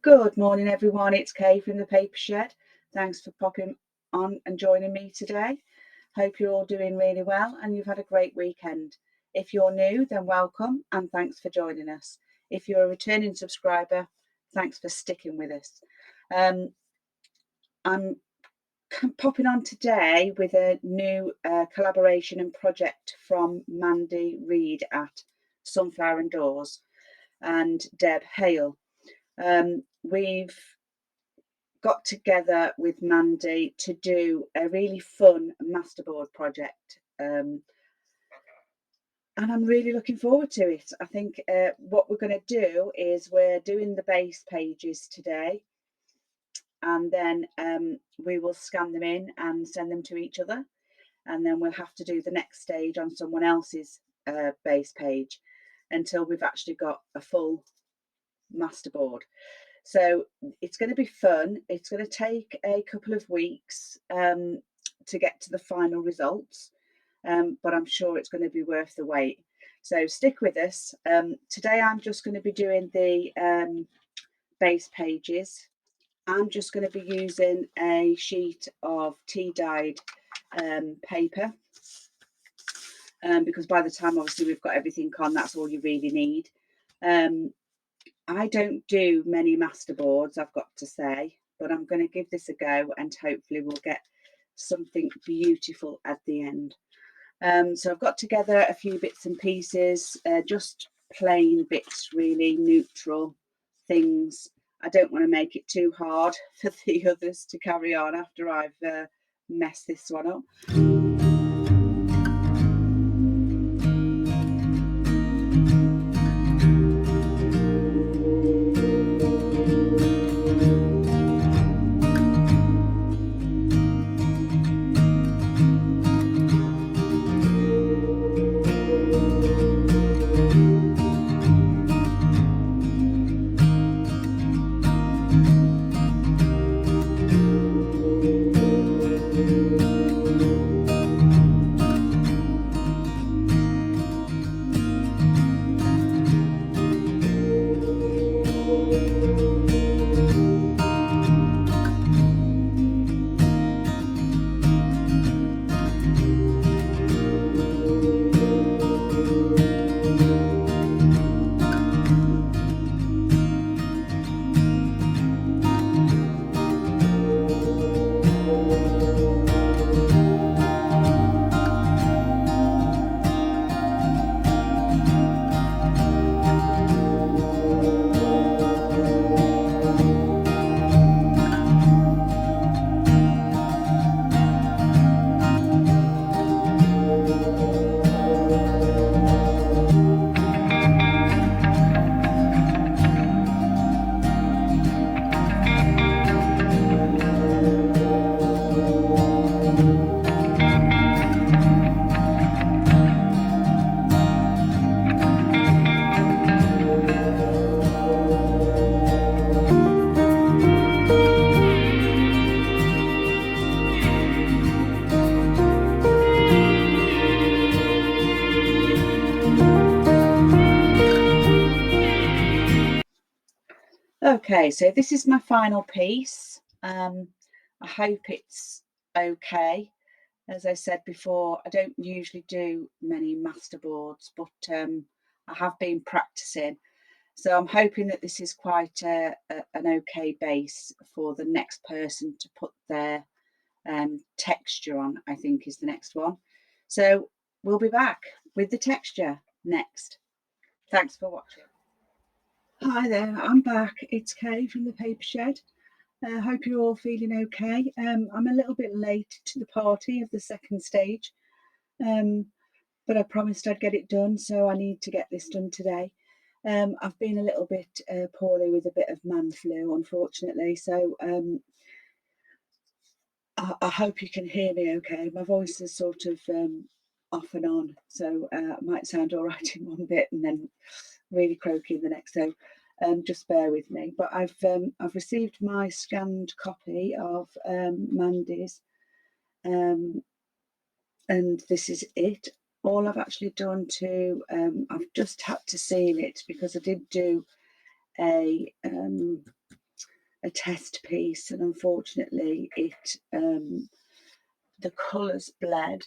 Good morning, everyone. It's Kay from the Paper Shed. Thanks for popping on and joining me today. Hope you're all doing really well and you've had a great weekend. If you're new, then welcome and thanks for joining us. If you're a returning subscriber, thanks for sticking with us. I'm popping on today with a new collaboration and project from Mandy Reed at Sunflower and Doors and Deb Hale. We've got together with Mandy to do a really fun masterboard project, and I'm really looking forward to it. I think what we're going to do is we're doing the base pages today, and then we will scan them in and send them to each other, and then we'll have to do the next stage on someone else's base page until we've actually got a full masterboard. So it's going to be fun. It's going to take a couple of weeks to get to the final results, but I'm sure it's going to be worth the wait. So stick with us. Today I'm just going to be doing the base pages. I'm just going to be using a sheet of tea-dyed paper because by the time obviously we've got everything on, that's all you really need. I don't do many masterboards, I've got to say, but I'm going to give this a go and hopefully we'll get something beautiful at the end. So I've got together a few bits and pieces, just plain bits, really neutral things. I don't want to make it too hard for the others to carry on after I've messed this one up. Okay, so this is my final piece. I hope it's okay. As I said before, I don't usually do many masterboards, but I have been practicing. So I'm hoping that this is quite an okay base for the next person to put their texture on, I think is the next one. So we'll be back with the texture next. Thanks for watching. Hi there, I'm back. It's Kay from the Paper Shed. Hope you're all feeling okay. I'm a little bit late to the party of the second stage, but I promised I'd get it done, so I need to get this done today. I've been a little bit poorly with a bit of man flu, unfortunately, so I hope you can hear me okay. My voice is sort of off and on, so it might sound all right in one bit and then really croaky in the next. So just bear with me. But I've received my scanned copy of Mandy's, and this is it. All I've actually done to I've just had to seal it because I did do a a test piece, and unfortunately it the colours bled.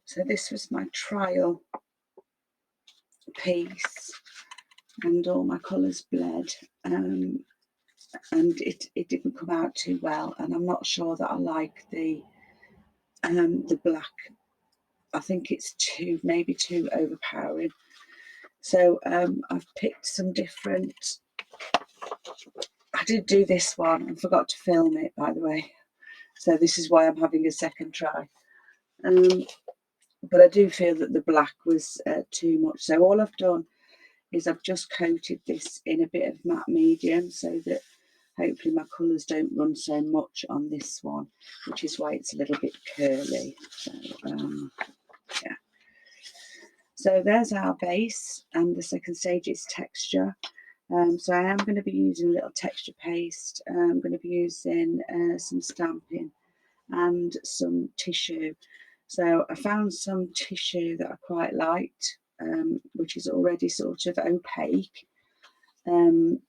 So this was my trial piece, and all my colours bled, and it didn't come out too well, and I'm not sure that I like the black. I think it's maybe too overpowering. So I've picked some different. I did do this one and forgot to film it, by the way. So this is why I'm having a second try. But I do feel that the black was too much. So all I've done is I've just coated this in a bit of matte medium so that hopefully my colours don't run so much on this one, which is why it's a little bit curly. So yeah. So there's our base, and the second stage is texture. So I am going to be using a little texture paste. I'm going to be using some stamping and some tissue. So I found some tissue that I quite liked, which is already sort of opaque, in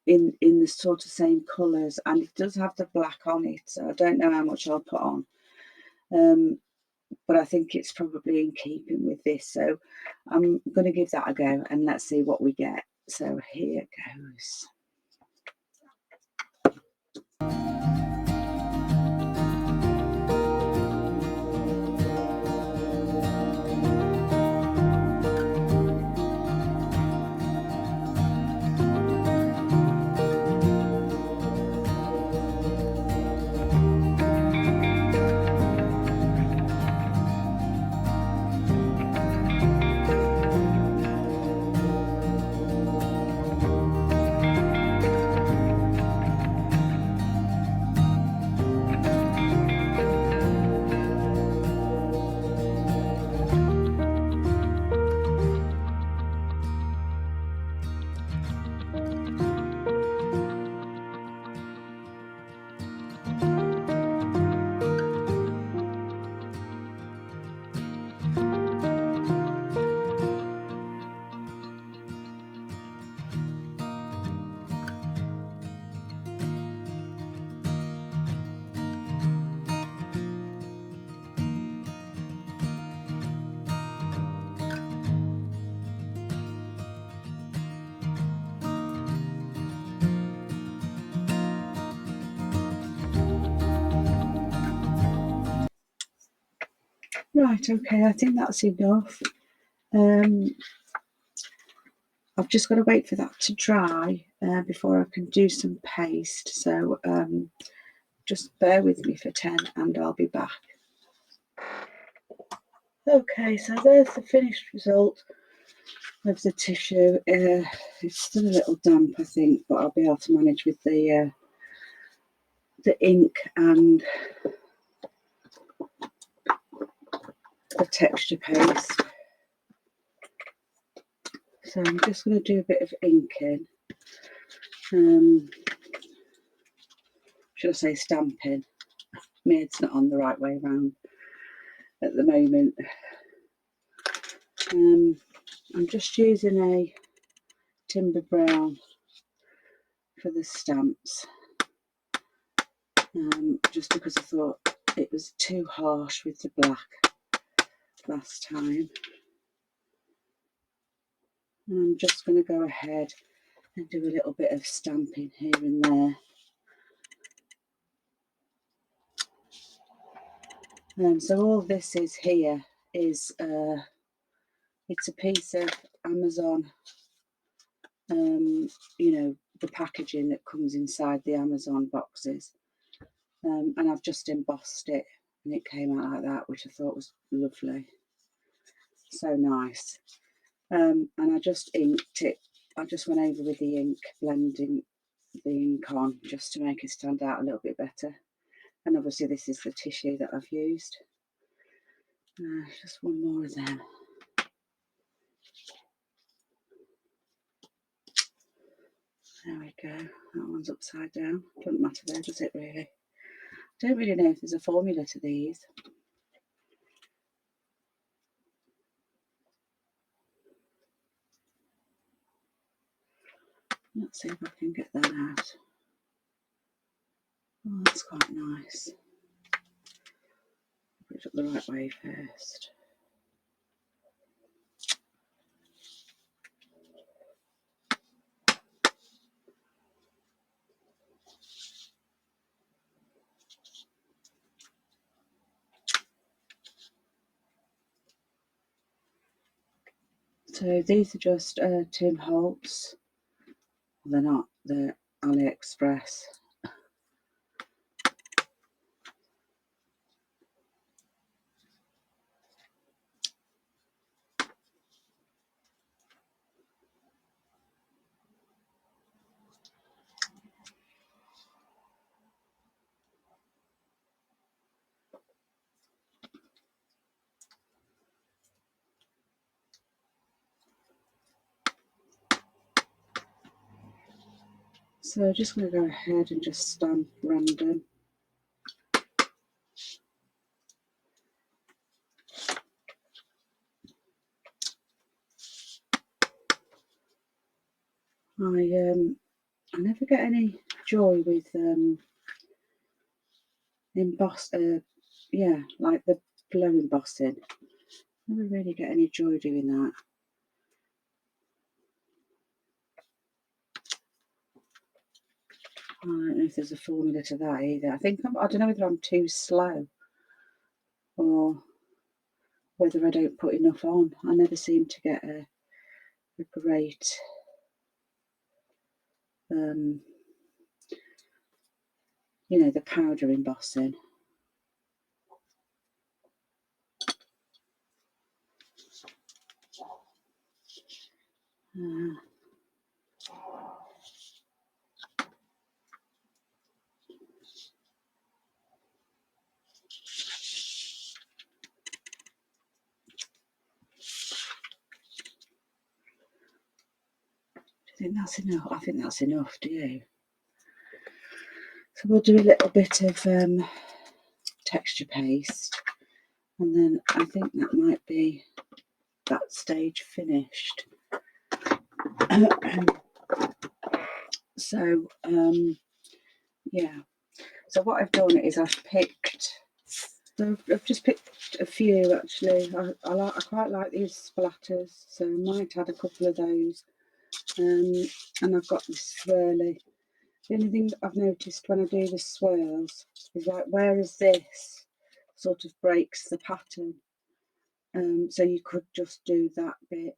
the sort of same colours, and it does have the black on it. So I don't know how much I'll put on, but I think it's probably in keeping with this. So I'm going to give that a go, and let's see what we get. So here goes. Right, okay, I think that's enough. I've just got to wait for that to dry before I can do some paste. So just bear with me for 10 and I'll be back. Okay, so there's the finished result of the tissue. It's still a little damp, I think, but I'll be able to manage with the ink and the texture paste. So I'm just going to do a bit of inking. Should I say stamping? My head's not on the right way around at the moment. I'm just using a timber brown for the stamps, just because I thought it was too harsh with the black last time. And I'm just going to go ahead and do a little bit of stamping here and there. So all this is here is it's a piece of Amazon, you know, the packaging that comes inside the Amazon boxes, and I've just embossed it, and it came out like that, which I thought was lovely, so nice. And I just inked it. I just went over with the ink, blending the ink on just to make it stand out a little bit better. And obviously this is the tissue that I've used. Just one more of them. There we go. That one's upside down. Doesn't matter there, does it really? I don't really know if there's a formula to these. Let's see if I can get that out. Oh, that's quite nice. Put it up the right way first. So these are just Tim Holtz. They're not, they're AliExpress. So I'm just going to go ahead and just stamp random. I never get any joy with like the blow embossing. Never really get any joy doing that. I don't know if there's a formula to that either. I don't know whether I'm too slow or whether I don't put enough on. I never seem to get a great the powder embossing. Do you think that's enough? I think that's enough, do you? So we'll do a little bit of texture paste, and then I think that might be that stage finished. So yeah, so what I've done is I've just picked a few actually. I quite like these splatters, so I might add a couple of those. And I've got this swirly. The only thing that I've noticed when I do the swirls is like, whereas this sort of breaks the pattern, so you could just do that bit.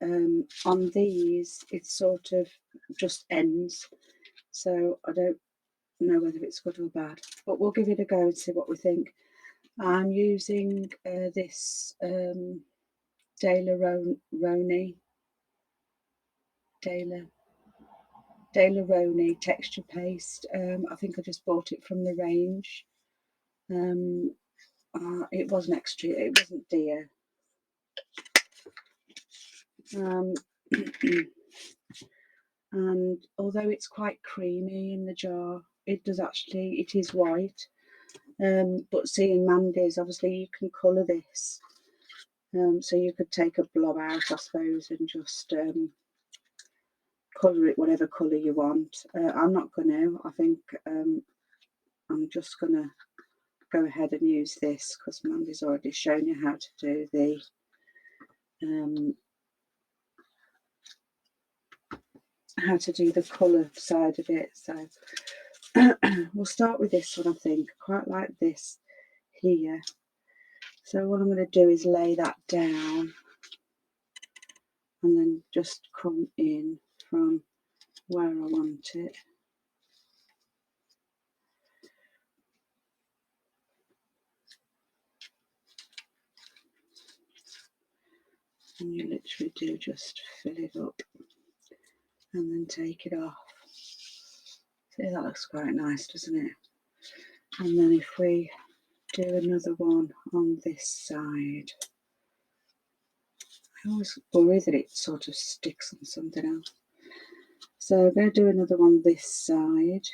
On these, it sort of just ends, so I don't know whether it's good or bad, but we'll give it a go and see what we think. I'm using this Daler-Rowney texture paste. I think I just bought it from the range. It wasn't extra, it wasn't dear. And although it's quite creamy in the jar, it is white. But seeing Mandy's, obviously you can colour this. So you could take a blob out, I suppose, and just colour it whatever colour you want. I'm not going to. I think I'm just going to go ahead and use this because Mandy's already shown you how to do the colour side of it. So we'll start with this one. I think quite like this here. So what I'm going to do is lay that down and then just come in from where I want it. And you literally do just fill it up and then take it off. See, that looks quite nice, doesn't it? And then if we do another one on this side, I always worry that it sort of sticks on something else. So I'm going to do another one this side,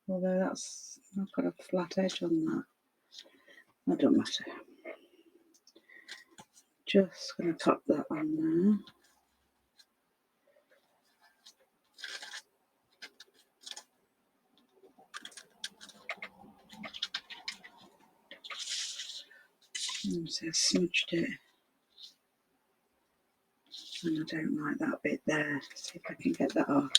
although I've got a flat edge on that. That don't matter. Just going to pop that on there. So I've smudged it. And I don't like that bit there. See if I can get that off.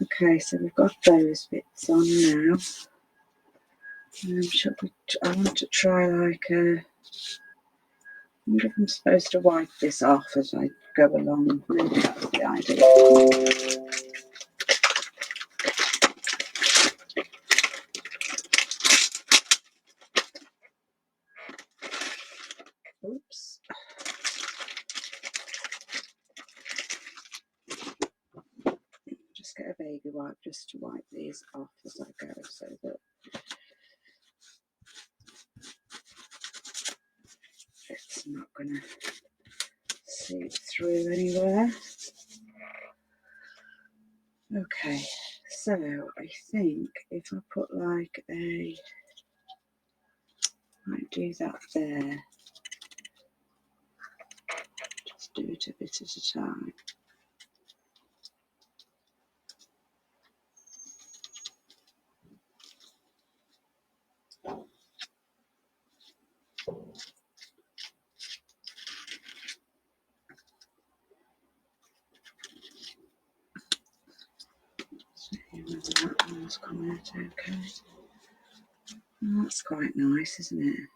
Okay, so we've got those bits on now. I want to try like a... I wonder if I'm supposed to wipe this off as I go along. Maybe that's the idea. Oops. Just get a baby wipe just to wipe these off as I go, so that it's not going to seep through anywhere. Okay, so I think if I put like a... might do that there. Just do it a bit at a time. See whether that one's come out okay. Oh, that's quite nice, isn't it?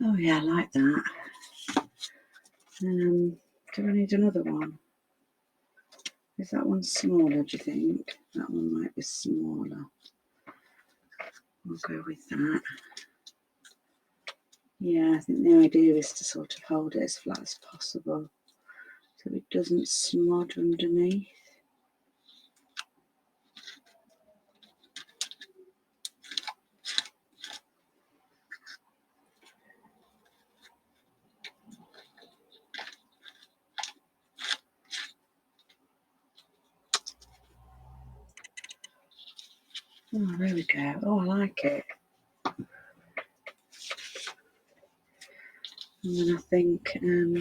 Oh yeah, I like that. Do I need another one? Is that one smaller, do you think? That one might be smaller. I'll go with that. Yeah, I think the idea is to sort of hold it as flat as possible so it doesn't smudge underneath. Oh, there we go. Oh, I like it. And then I think, I don't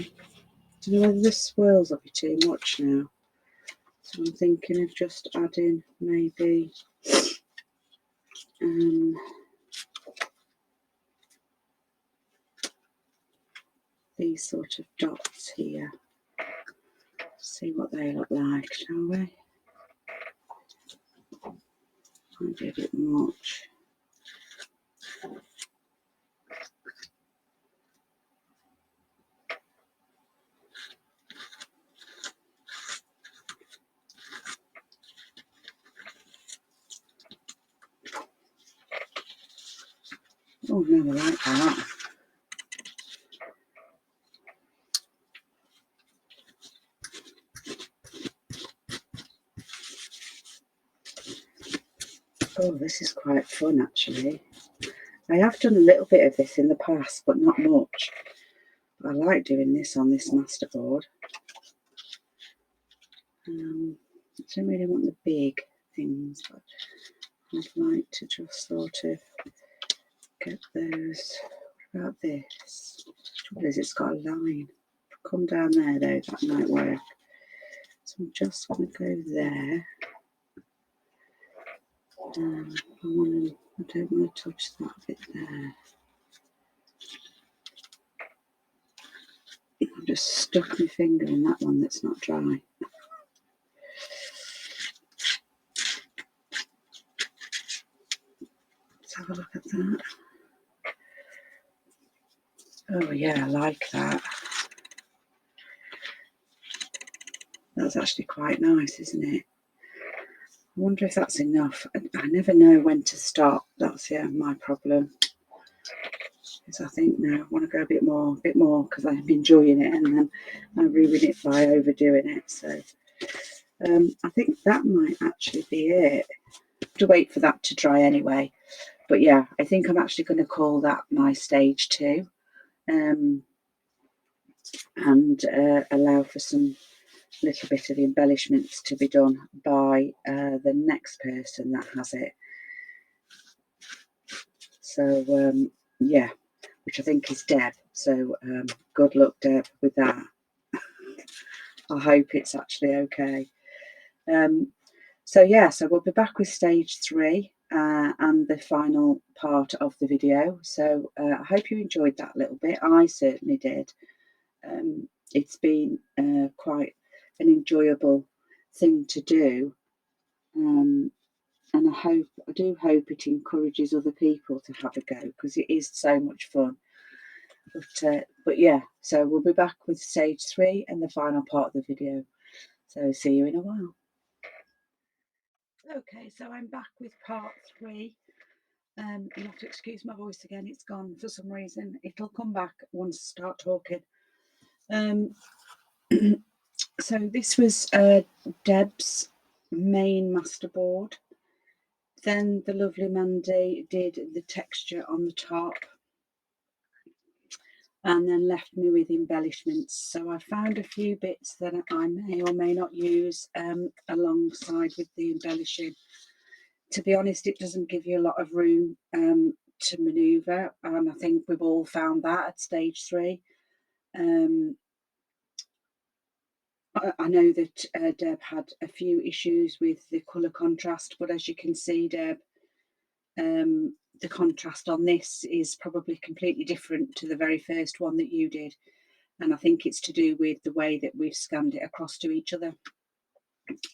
know whether this swirls a bit too much now. So I'm thinking of just adding maybe these sort of dots here. See what they look like, shall we? Might be a bit much. Oh no, I like that. Oh, this is quite fun actually. I have done a little bit of this in the past, but not much. I like doing this on this masterboard. I don't really want the big things, but I'd like to just sort of get those. What about this? Trouble is, it's got a line. Come down there though, that might work. So I'm just going to go there. I don't want to touch that bit there. I've just stuck my finger in that one that's not dry. Let's have a look at that. Oh yeah, I like that. That's actually quite nice, isn't it? I wonder if that's enough. I never know when to stop. That's my problem. Because I think now I want to go a bit more, because I'm enjoying it, and then I ruin it by overdoing it. So I think that might actually be it. I have to wait for that to dry anyway. But yeah, I think I'm actually going to call that my stage 2, and allow for some little bit of embellishments to be done by the next person that has it. So yeah, which I think is Deb. So good luck, Deb, with that. I hope it's actually okay. So yeah, so we'll be back with stage 3 and the final part of the video. So I hope you enjoyed that little bit. I certainly did. It's been quite an enjoyable thing to do, and I do hope it encourages other people to have a go, because it is so much fun. But yeah, so we'll be back with stage 3 and the final part of the video. So see you in a while. Okay, so I'm back with part 3. You'll have to excuse my voice again, it's gone for some reason. It'll come back once I start talking. So this was Deb's main masterboard. Then the lovely Mandy did the texture on the top, and then left me with embellishments. So I found a few bits that I may or may not use alongside with the embellishing. To be honest, it doesn't give you a lot of room to manoeuvre, and I think we've all found that at stage 3. I know that Deb had a few issues with the colour contrast, but as you can see, Deb, the contrast on this is probably completely different to the very first one that you did, and I think it's to do with the way that we've scanned it across to each other,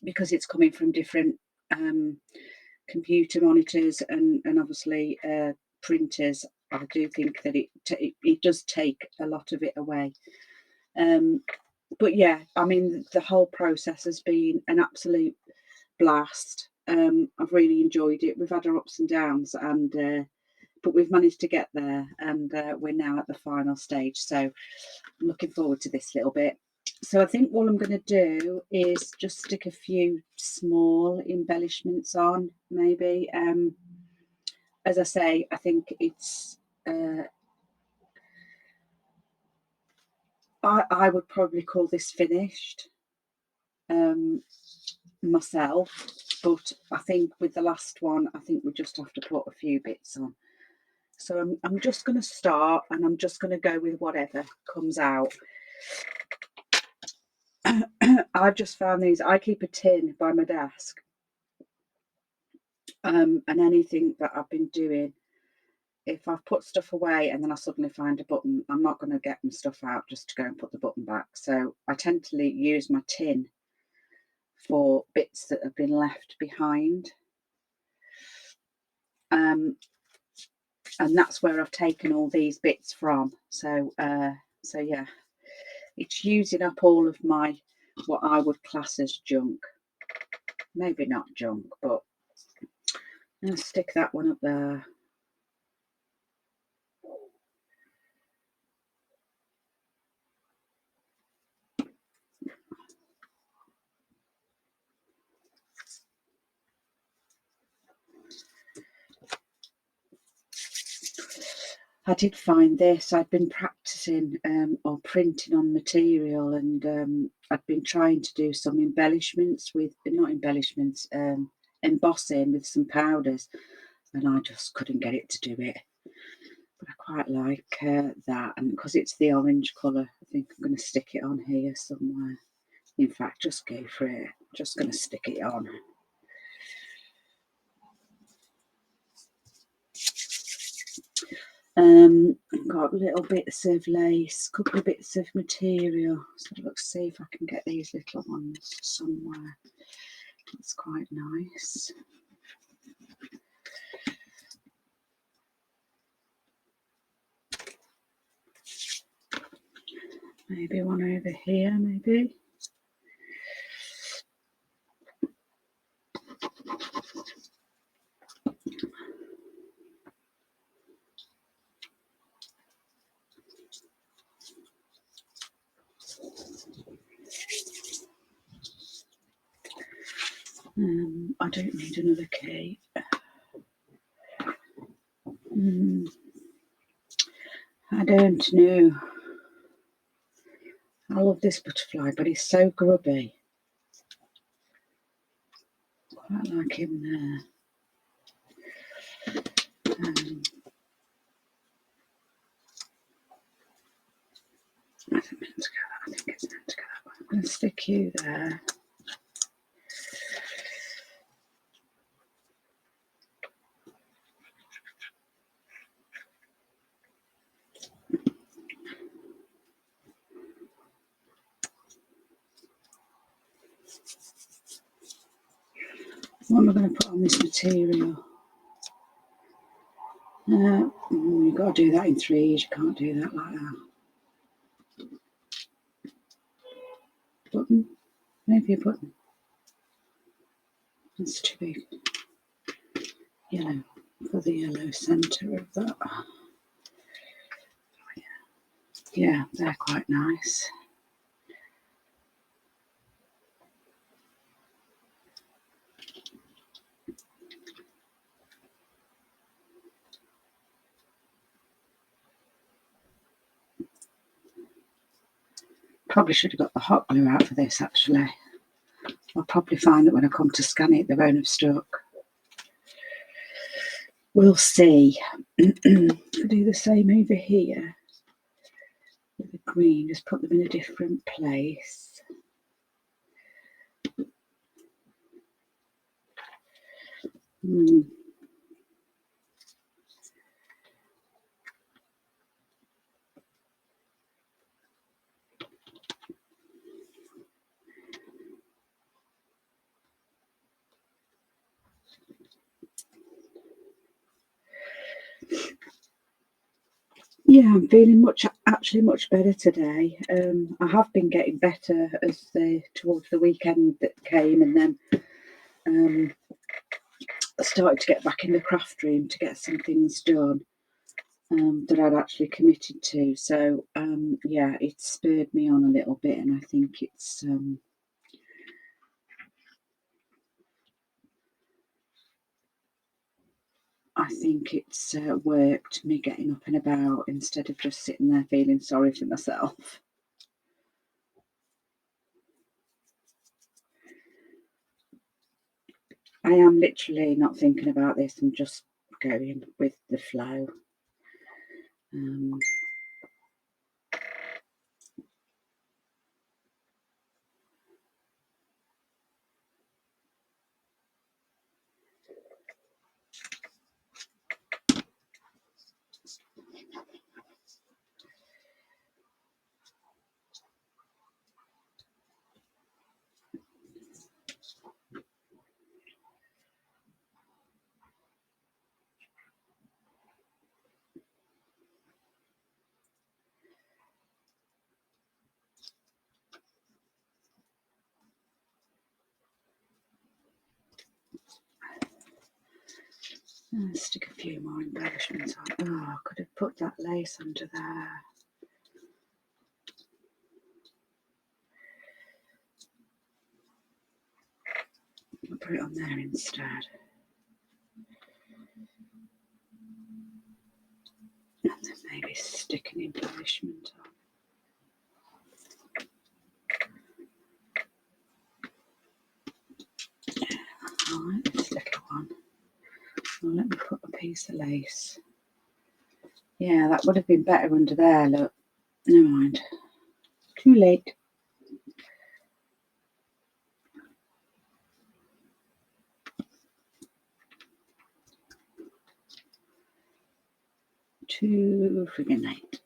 because it's coming from different computer monitors and obviously printers. I do think that it does take a lot of it away. But yeah, I mean, the whole process has been an absolute blast. I've really enjoyed it. We've had our ups and downs, and but we've managed to get there, and we're now at the final stage. So I'm looking forward to this little bit. So I think what I'm going to do is just stick a few small embellishments on, maybe. As I say, I think it's. I would probably call this finished myself, but I think with the last one, I think we just have to put a few bits on. So I'm just going to start, and I'm just going to go with whatever comes out. I've just found these. I keep a tin by my desk, and anything that I've been doing, if I've put stuff away and then I suddenly find a button, I'm not going to get my stuff out just to go and put the button back. So I tend to use my tin for bits that have been left behind. And that's where I've taken all these bits from. So yeah, it's using up all of my, what I would class as junk. Maybe not junk, but I'll stick that one up there. I did find this. I'd been practicing or printing on material, and I'd been trying to do some embellishments with, not embellishments, embossing with some powders, and I just couldn't get it to do it. But I quite like that, and because it's the orange colour, I think I'm going to stick it on here somewhere. In fact, just go for it. Just going to stick it on. Got little bits of lace, couple of bits of material. So let's see if I can get these little ones somewhere. It's quite nice. Maybe one over here, maybe. I don't need another key. I don't know. I love this butterfly, but he's so grubby. Quite like him there. going to stick you there. What am I going to put on this material? You've got to do that in threes. You can't do that like that. Button. Maybe a button. That's too big. Yellow. For the yellow centre of that. Yeah, they're quite nice. Probably should have got the hot glue out for this, actually. I'll probably find that when I come to scan it, they won't have stuck. We'll see. I'll do the same over here with the green, just put them in a different place. Yeah, I'm feeling actually much better today. I have been getting better as towards the weekend that came, and then I started to get back in the craft room to get some things done that I'd actually committed to. So yeah, it spurred me on a little bit, and I think it's worked, me getting up and about instead of just sitting there feeling sorry for myself. I am literally not thinking about this. I'm just going with the flow. Stick a few more embellishments on. Oh, I could have put that lace under there. I'll put it on there instead. And then maybe stick an embellishment on. Alright, this little one. Well, let me put a piece of lace. Yeah, that would have been better under there, look. Never mind. Too late. Too friggin' late.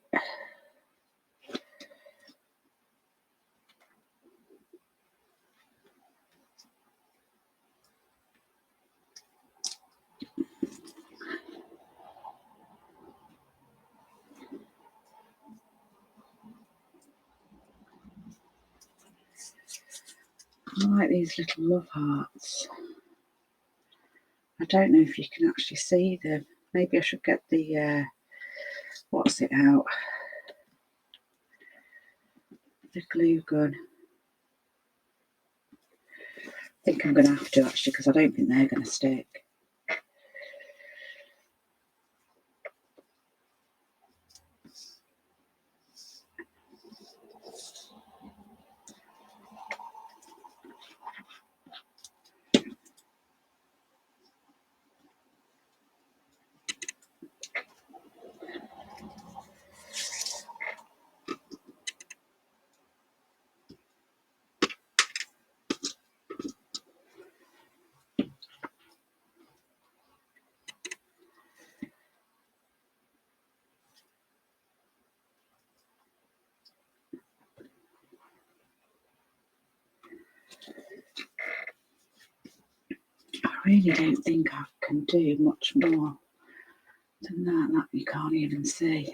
I like these little love hearts. I don't know if you can actually see them. Maybe I should get the, what's it out? The glue gun. I think I'm going to have to actually, because I don't think they're going to stick. really don't think I can do much more than that. That you can't even see.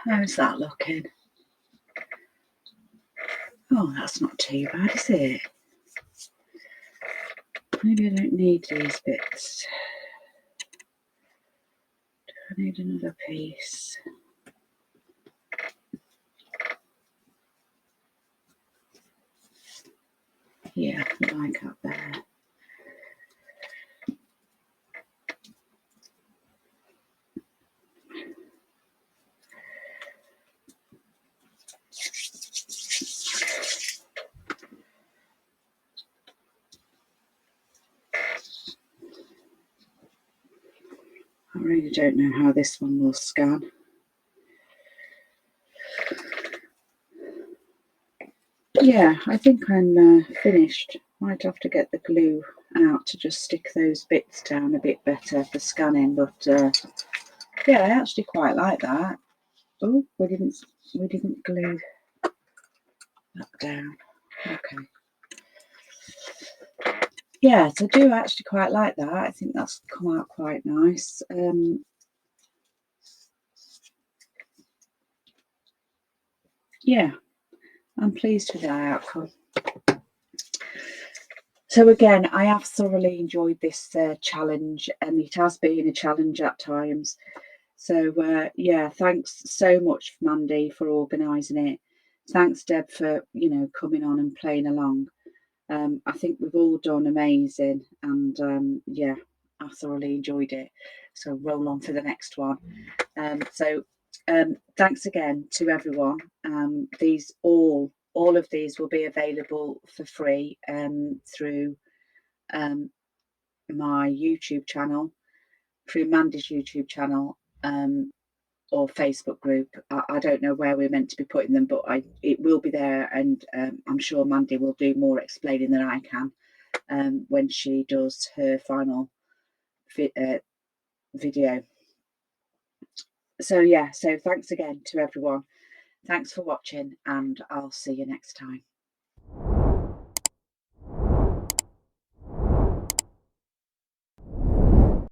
How's that looking? Oh, that's not too bad, is it? Maybe I don't need these bits. Do I need another piece? Yeah, like up there. I really don't know how this one will scan. Yeah, I think I'm finished. Might have to get the glue out to just stick those bits down a bit better for scanning, but yeah, I actually quite like that. Oh, we didn't glue that down. Okay. Yes, I do actually quite like that. I think that's come out quite nice. Yeah, I'm pleased with that outcome. So again, I have thoroughly enjoyed this challenge, and it has been a challenge at times. So yeah, thanks so much, Mandy, for organising it. Thanks, Deb, for coming on and playing along. I think we've all done amazing, and yeah, I thoroughly enjoyed it. So roll on for the next one. So thanks again to everyone. These all of these will be available for free through my YouTube channel, through Mandy's YouTube channel, or Facebook group. I don't know where we're meant to be putting them, but it will be there, and I'm sure Mandy will do more explaining than I can when she does her final video. So yeah, so thanks again to everyone. Thanks for watching, and I'll see you next time.